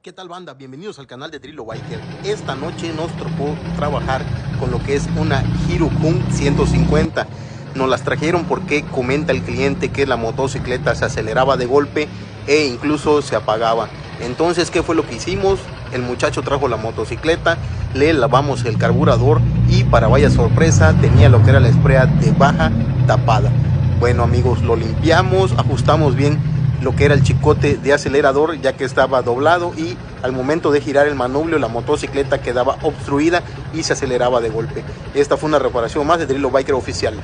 ¿Qué tal, banda? Bienvenidos al canal de Drilo Biker. Esta noche nos tocó trabajar con lo que es una Hero-Kun 150. Nos las trajeron porque comenta el cliente que la motocicleta se aceleraba de golpe e incluso se apagaba. Entonces, ¿qué fue lo que hicimos? El muchacho trajo la motocicleta, le lavamos el carburador y, para vaya sorpresa, tenía lo que era la esprea de baja tapada. Bueno, amigos, lo limpiamos, ajustamos bien lo que era el chicote de acelerador, ya que estaba doblado, y al momento de girar el manubrio la motocicleta quedaba obstruida y se aceleraba de golpe. Esta fue una reparación más de Drilo Biker Oficial.